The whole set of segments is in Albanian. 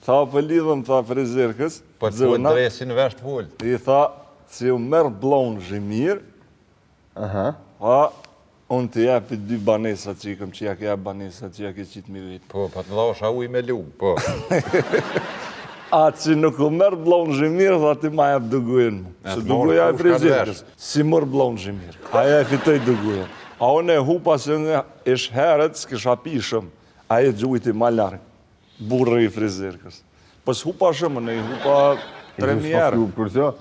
Tha për lidhëm, tha frizerkës. Po të full dresin vesh të full. I tha, si u merë blonë zhimir, pa, unë të jepi 2 banesat që i këm që ja ke banesat që ja ke qitë mi vetë. Po, pa të lasha uj me lu, po. A që nuk u merë blonë zhimir, tha ti ma jep dugujen mu. Se duguja e frizerkës. Si mërë blonë zhimir. Aja e fitoj dugujen. A unë e hupa se në ish heret, s'kisha pishëm. Aja e gjujti ma larë. Burrë i frizerkës. Pës hupa shumë, ne i hupa 3.000 erë.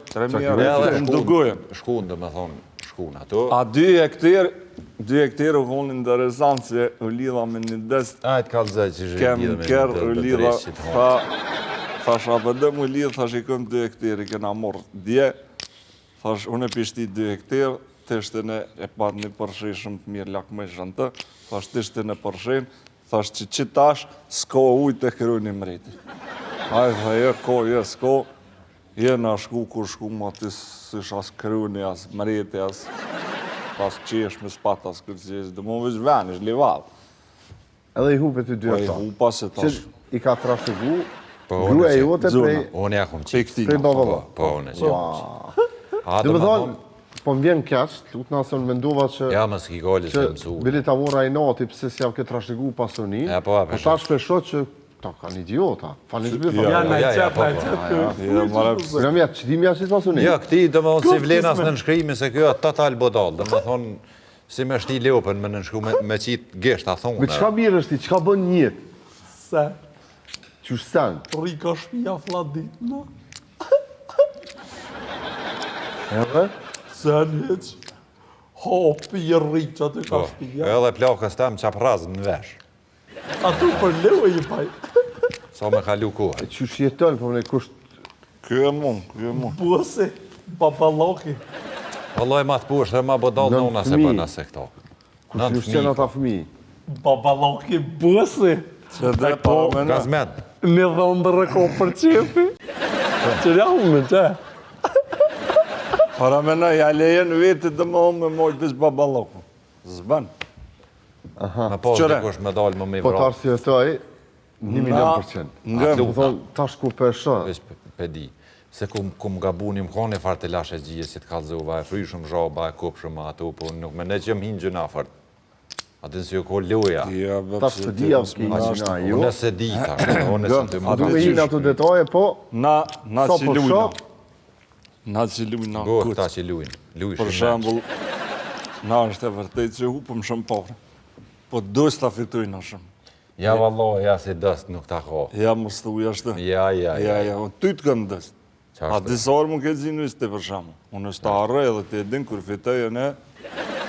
3.000 erë, në dugujen. Shkun, dhe me thonë, shkun ato. A 2 hektarë u vonë interesant se u lidha me një dest. A, të kalëzaj që zhë Kem kërë u lidha, thash a përdëm u lidha, thash i këm 2 hektarë, i kena morë dje. Thash, unë e pishti 2 hektarë, tështë e pat një përshin shumë të mirë lakme shënë të. Thash, tështë në përshin, thash që tash, s'ko ujtë të kërru një mreti. Ajë, tha, s'ko, na shku kur shku ma të s'isha s'kërru një as mreti, as pas qesh me spat as kërësjes, dhe më vëzh ven, ish lival. Edhe i hupe të 2 ata. I hupa se tash. I ka trashëgu, gruja e jote prej... Unë ja kom qitë. Prej baballa. Po, unë e qitë. Dhe më thonë, po më vjen keq, lutë nëse në mendova që... Ja, më s'ki goli se mësu. Që bili ta mora i nati pëse si javë këtë trashëgu pasonin, po ta shpesho që ta kanë idiota. Në mjetë, që dimi ashtë pasonin? Ja, këti dhe më thonë si vlenas në nëshkrimi se kjo total bodal. Dhe më thonë si me shti leopën me nënshkru me qitë gesht a thonë. Me qka mirë është ti, qka bën njët? Se? Qështë sen? Rika shpia fladit, në? Edhe? Sen heq. Hopi i rriqa të ka shpia. Edhe plakës tem qap razën në vesh. A tu për leo i paj. Sa me kalu kohë. Qështë jeton, po më kusht... Kjo e mund. Buësi, babaloki. Vëlloj ma të pushtë dhe ma bodal nona se për nëse këto. Kusht ju qenë ata fëmi? Babaloki, buësi. Që dhe po me në. Gazmet. Një dhëmë dhe reko për qefi. Që rjahë me që. Para me në, ja lejen vetit dhe më me mojtë bis babaloku. Zban. Me pas dhe kush me dalë më me i Po të vrapë. arsye të aj, 1.000.000%. Nga Më thonë, tash ku përshë. Vesh pedi. Se kum gabunim kone farë të lashe gjije si të kalzuva, e fryshëm zhaba, e kupshëm ato, po nuk me ne që më hinë gjëna farë. Atë si jo ko loja. Tash të dhja s'ki gjina ju. Unë se di tash, unë se të më Du me hinë ato detaje, po... Na Sa që po lujna. shok? Na që lujna. Gorë ta që luin. Për shembull, na është e vërtet që hupëm shumë parë. Po dojës ta fitojna shumë. Ja vallo, ja si dëst nuk ta ka. Ja më stuja ashtë. Ja. Ty të kënë dëst. A Qashtë? disa orë më këtë zinë ishte për shamu. Unë është ta arre edhe të edin kër fitoj e ne,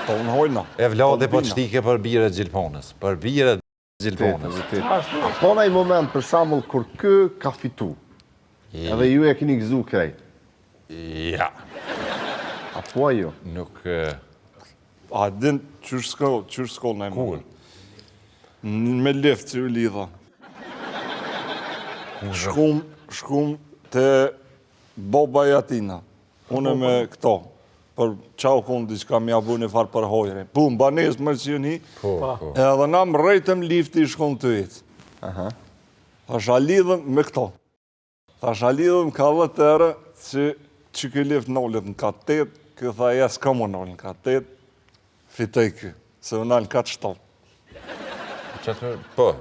ta unë hojna. E vladi po të shtike për bire gjilponës. Për bire gjilponës. Po në i moment, për shambull, kur kë ka fitu, edhe ju e kini gëzu krejt, Ja. apo ajo? Nuk... A din qysh s'ko në e më. Me lift që u lidha. Shkum të boba i atina. Une me këto. Për qau konë diqka mi abu një farë për hojre. Pum, banes më që një. Edhe na më rejtëm lifti i shkon të jetë. Thasha lidhëm me këto. Thasha lidhëm ka 10 erë që këj lift nollet në ka 8, kë tha jes ka më nollë në ka 8, fitej kë, se u nalë ka 7. Qëtër, po.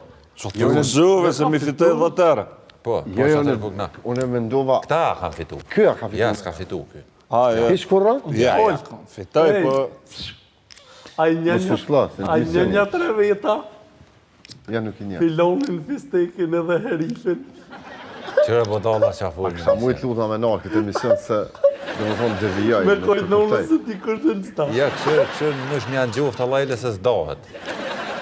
Ju në zhuve se mi fitej 10 erë. Po, Jo, qëtër bugna. unë e mendova, Këta kanë fitu. kë a ka fitu? Ja, s'ka fitu kë. Hish kurra? Ja, fitej, po... A i Mos u shla, se A i di se një 3 veta, ja nuk i një. filonin, fistekin edhe herifin. Qëre bodalla që a folin. Sa mujtë luta me nalë këtë emision se dhe më thonë devijaj. Me kojtë në unë se ti kështë në sta. Ja, që nësh një në gjoftë a lajle se s'dahet.